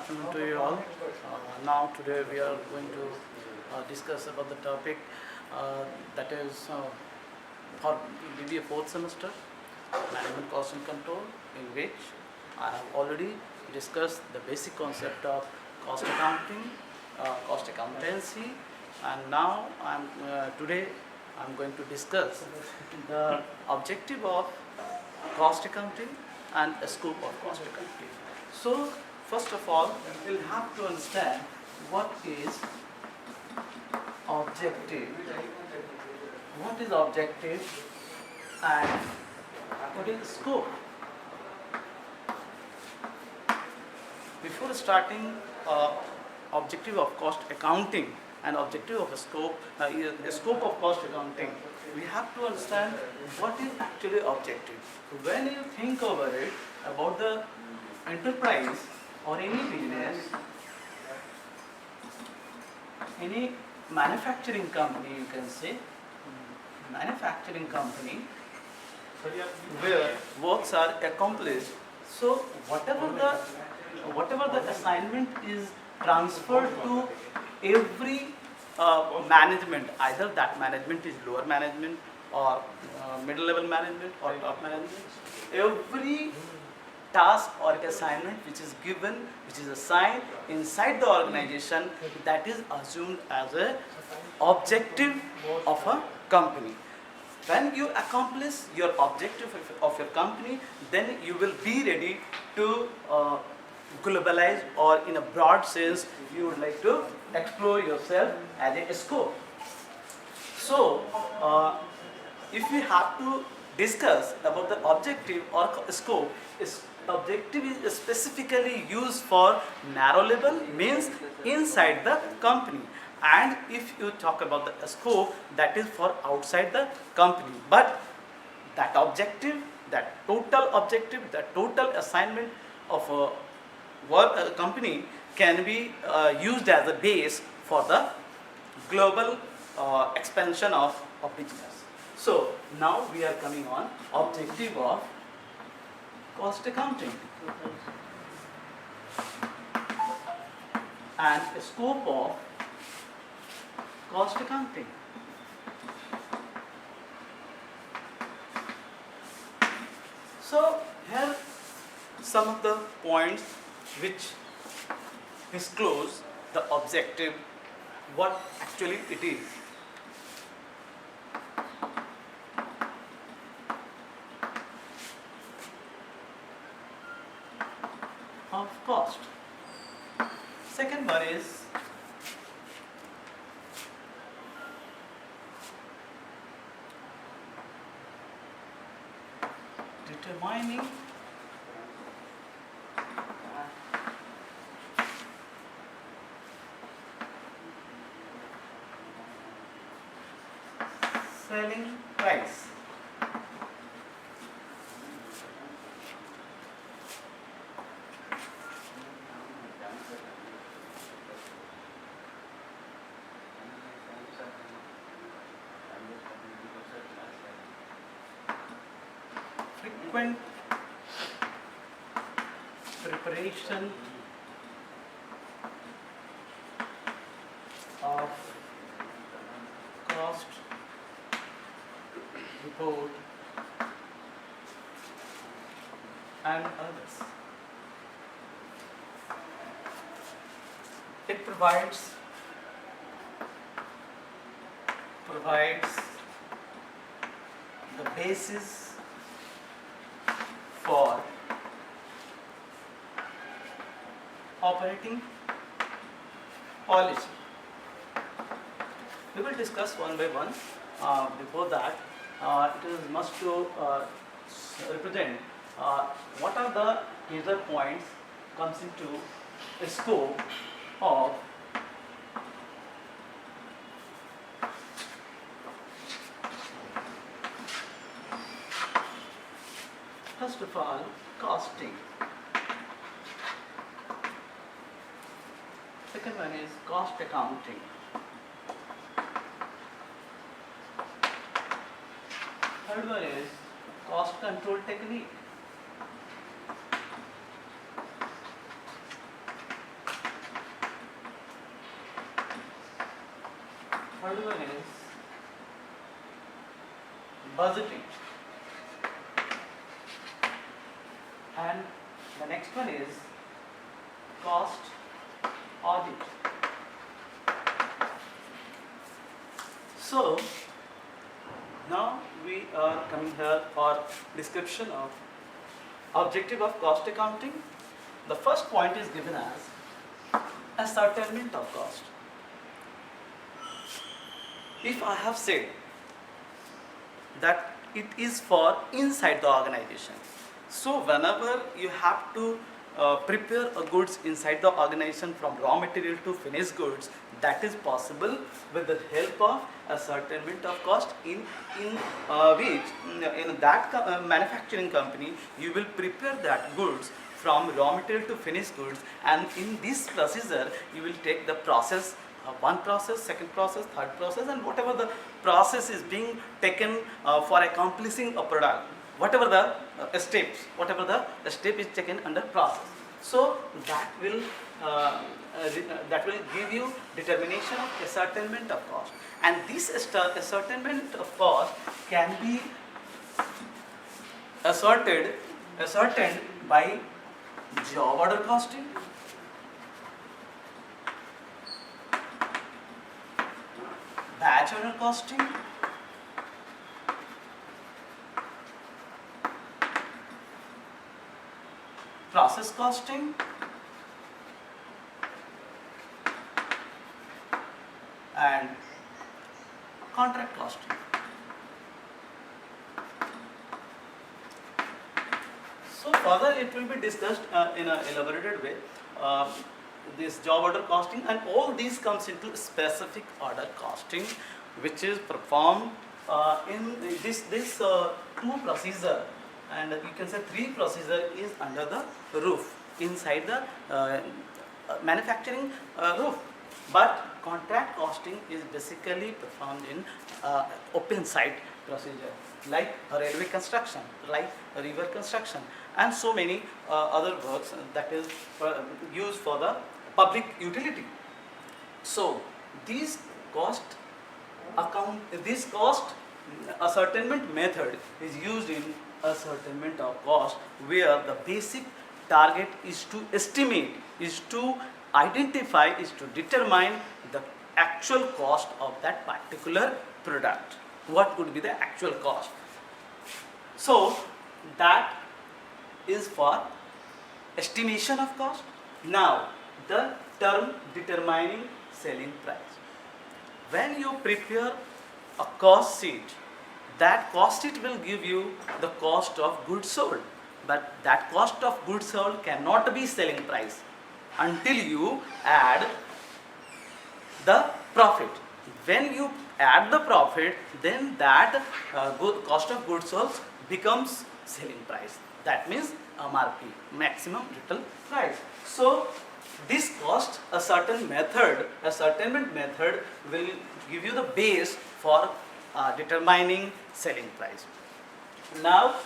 afternoon to you all. Now today we are going to discuss about the topic that is for BBA fourth semester, Management Cost and Control, in which I have already discussed the basic concept of cost accounting, cost accountancy, and now today I'm going to discuss the objective of cost accounting and a scope of cost accounting. So first of all, we'll have to understand what is objective, and what is scope. Before starting objective of cost accounting and objective of a scope of cost accounting, we have to understand what is actually objective. When you think over it about the enterprise or any business, any manufacturing company, you can say manufacturing company where works are accomplished. So whatever the assignment is transferred to every management, either that management is lower management or middle level management or top management, every task or assignment which is given, which is assigned inside the organization, that is assumed as a objective of a company. When you accomplish your objective of your company, then you will be ready to globalize, or in a broad sense you would like to explore yourself as a scope. So if we have to discuss about the objective or scope, objective is specifically used for narrow level, means inside the company, and if you talk about the scope, that is for outside the company. But that objective, that total assignment of a company can be used as a base for the global expansion of business. So now we are coming on objective of cost accounting and scope of cost accounting. So here some of the points which disclose the objective, what actually it is. Of cost. Second one is determining selling price. Frequent preparation of cost report and others. It provides the basis for operating policy. We will discuss one by one. Before that, it is must to represent what are the major points comes into the scope of first of all costing. Second one is cost accounting. Third one is cost control technique. third one is budgeting, and the next one is cost audit. So now we are coming here for description of objective of cost accounting. The first point is given as ascertainment of cost. If I have said that it is for inside the organization, so whenever you have to prepare a goods inside the organization from raw material to finished goods, that is possible with the help of ascertainment of cost, in that manufacturing company you will prepare that goods from raw material to finished goods, and in this procedure you will take the process, one process, second process, third process, and whatever the process is being taken for accomplishing a product, whatever the steps, whatever the step is taken under process. So that will give you determination of ascertainment of cost, and this ascertainment of cost can be ascertained by job order costing, batch order costing, process costing, and contract costing. So further it will be discussed in an elaborated way, this job order costing, and all these comes into specific order costing, which is performed in this two procedure, and you can say three procedure is under the roof, inside the manufacturing roof. But contract costing is basically performed in open site procedure, like railway construction, like river construction, and so many other works that is used for the public utility. So this cost ascertainment method is used in ascertainment of cost, where the basic target is to estimate, is to identify, is to determine the actual cost of that particular product. What could be the actual cost? So that is for estimation of cost. Now the term determining selling price. When you prepare a cost sheet, that cost sheet will give you the cost of goods sold, but that cost of goods sold cannot be selling price until you add the profit. When you add the profit, then that cost of goods sold becomes selling price. That means MRP, maximum retail price. So this cost ascertainment method will give you the base for determining selling price. Now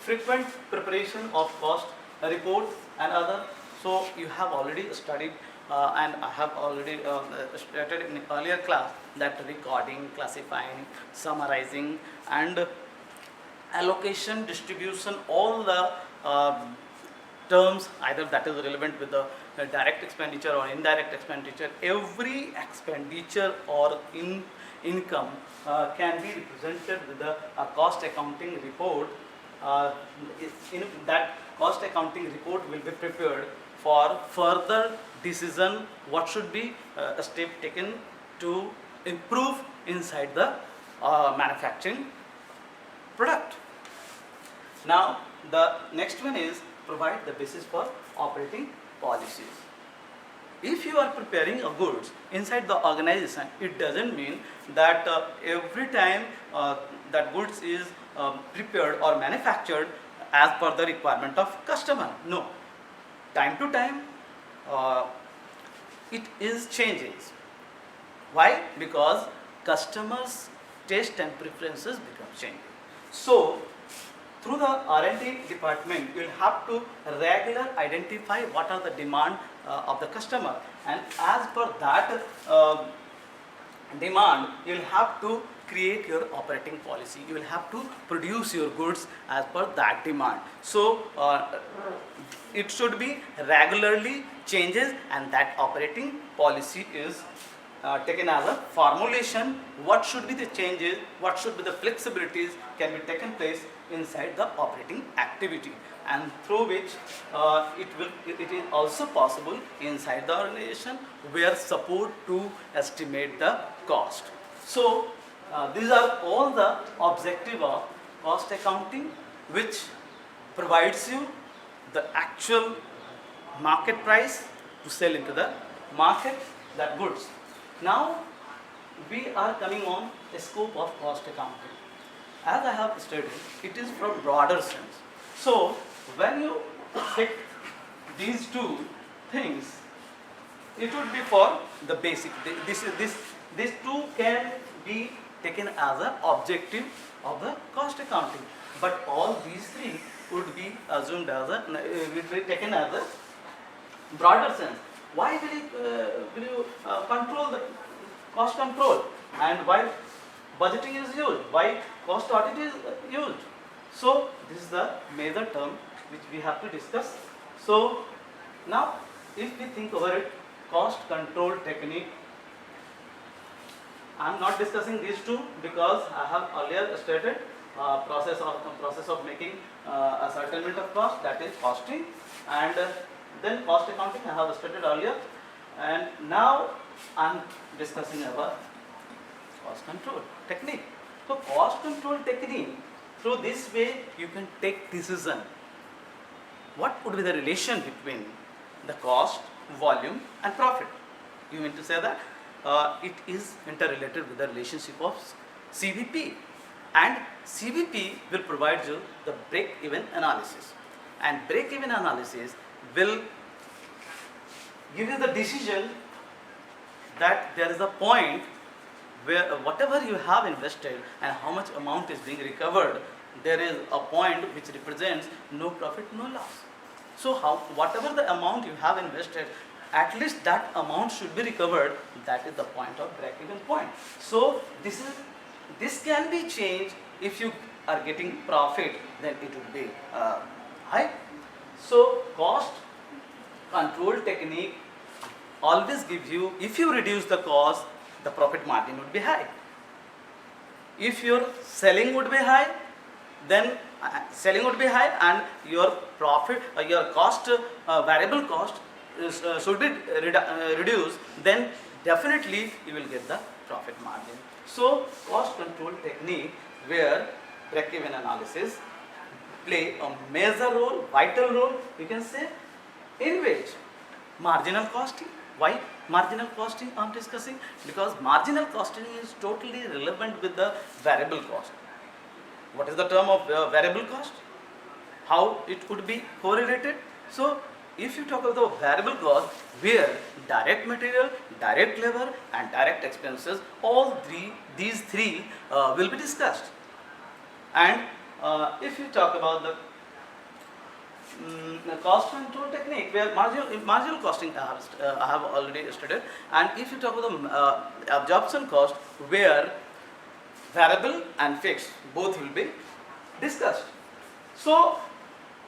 frequent preparation of cost report and other. So you have already studied and I have already stated in earlier class that recording, classifying, summarizing, and allocation, distribution, all the terms, either that is relevant with the direct expenditure or indirect expenditure, every expenditure or income can be represented with the cost accounting report. In that cost accounting report will be prepared for further decision what should be a step taken to improve inside the manufacturing product. Now the next one is provide the basis for operating policies. If you are preparing a goods inside the organization, it doesn't mean that every time that goods is prepared or manufactured as per the requirement of customer. No, time to time it is changes. Why? Because customers' taste and preferences become changing. So through the R&D department, you will have to regularly identify what are the demand of the customer, and as per that demand, you will have to create your operating policy. You will have to produce your goods as per that demand. So it should be regularly changes, and that operating policy is taken as a formulation. What should be the changes, what should be the flexibilities can be taken place inside the operating activity, and through which it is also possible inside the organization where support to estimate the cost. So these are all the objective of cost accounting, which provides you the actual market price to sell into the market that goods. Now we are coming on the scope of cost accounting. As I have stated, it is from broader sense. So when you take these two things, it would be for the basic. These two can be taken as an objective of the cost accounting, but all these three would be assumed as a would be taken as a broader sense. Why will you control the cost control, and why budgeting is used, why cost audit is used? So this is the major term which we have to discuss. So now if we think over it, cost control technique, I am not discussing these two because I have earlier stated process of making a settlement of cost, that is costing, and then cost accounting I have stated earlier, and now I am discussing about cost control technique. So cost control technique, through this way you can take decision. What would be the relation between the cost, volume and profit? You mean to say that it is interrelated with the relationship of CVP, and CVP will provide you the break-even analysis, and break-even analysis will give you the decision that there is a point where whatever you have invested and how much amount is being recovered, there is a point which represents no profit, no loss. So whatever the amount you have invested, at least that amount should be recovered. That is the point of break-even point. So this can be changed. If you are getting profit, then it would be high. So cost control technique always gives you, if you reduce the cost, the profit margin would be high. If your selling would be high, then selling would be high, and your profit, your cost, variable cost should be reduced, then definitely you will get the profit margin. So cost control technique, where break-even analysis play a major role, vital role, you can say, in which marginal costing. Why marginal costing I am discussing? Because marginal costing is totally relevant with the variable cost. What is the term of variable cost? How it would be correlated? So if you talk about the variable cost, where direct material, direct labor and direct expenses, these three will be discussed. And if you talk about the cost control technique, where marginal costing I have already studied, and if you talk about the absorption cost, where variable and fixed both will be discussed. So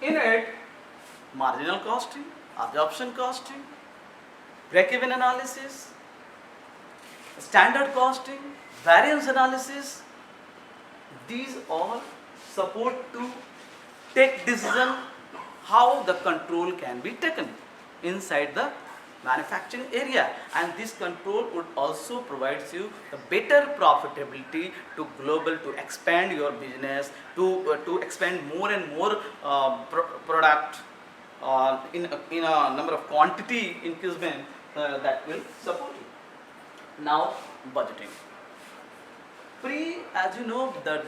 in it, marginal costing, absorption costing, break-even analysis, standard costing, variance analysis, these all support to take decision how the control can be taken inside the manufacturing area, and this control would also provide you the better profitability to global, to expand your business, to expand more and more product in a number of quantity increment that will support you. Now budgeting. As you know, the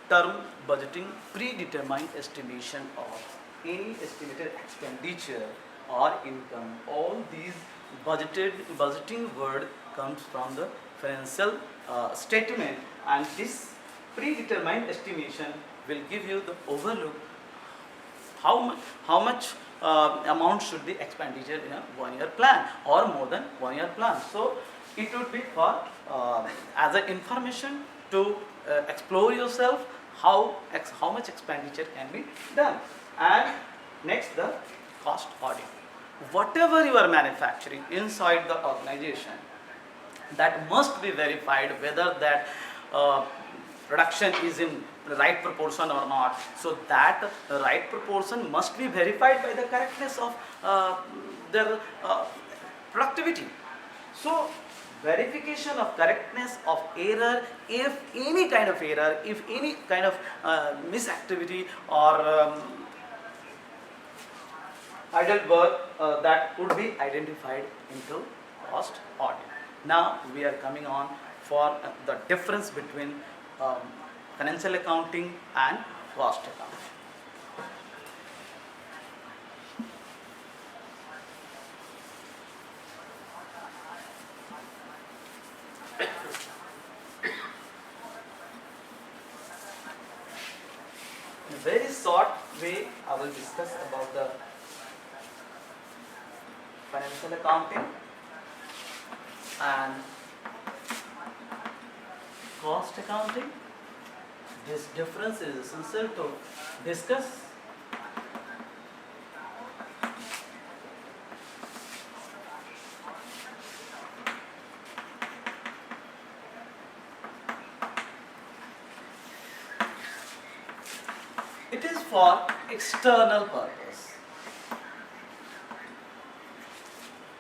term budgeting, predetermined estimation of any estimated expenditure or income. All these budgeting word comes from the financial statement, and this predetermined estimation will give you the overlook how much amount should be expenditure in a 1 year plan or more than 1 year plan. So it would be for as an information to explore yourself how much expenditure can be done. And next, the cost audit. Whatever you are manufacturing inside the organization, that must be verified whether that production is in the right proportion or not. So that right proportion must be verified by the correctness of their productivity. So verification of correctness of error, if any kind of error, if any kind of misactivity or idle work, that would be identified into cost audit. Now we are coming on for the difference between financial accounting and cost accounting. In a very short way, I will discuss about the financial accounting and cost accounting. This difference is essential to discuss. It is for external purpose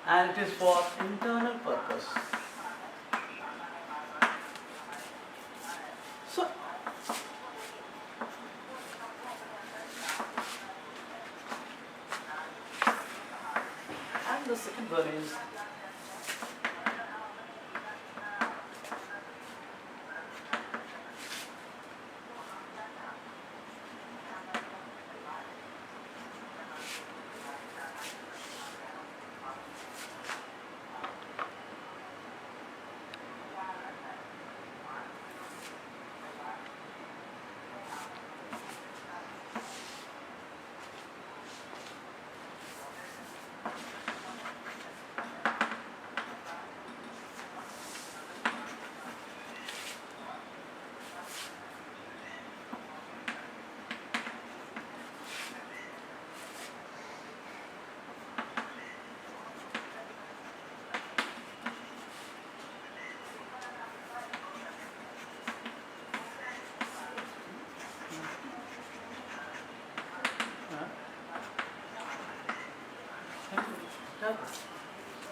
and it is for internal purpose. So and the second one is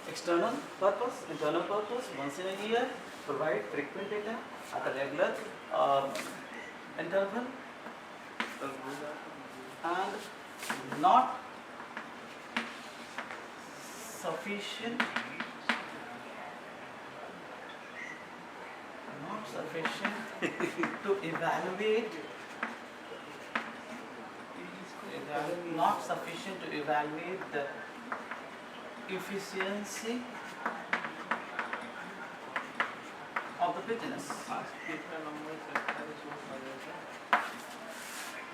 external purpose, internal purpose. Once in a year, provide frequent data at a regular interval, and not sufficient, to evaluate, not sufficient to evaluate the efficiency of the business.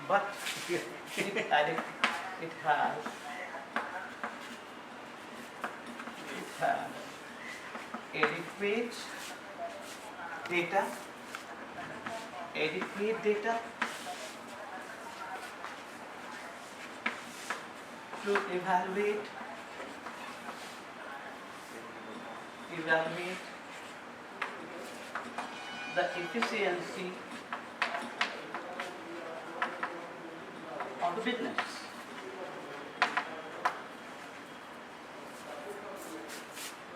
But it has adequate data to evaluate the efficiency of the business.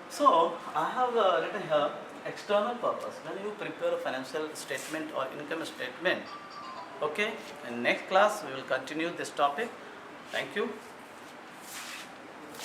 So I have written here external purpose. When you prepare a financial statement or income statement, okay, in next class we will continue this topic. Thank you.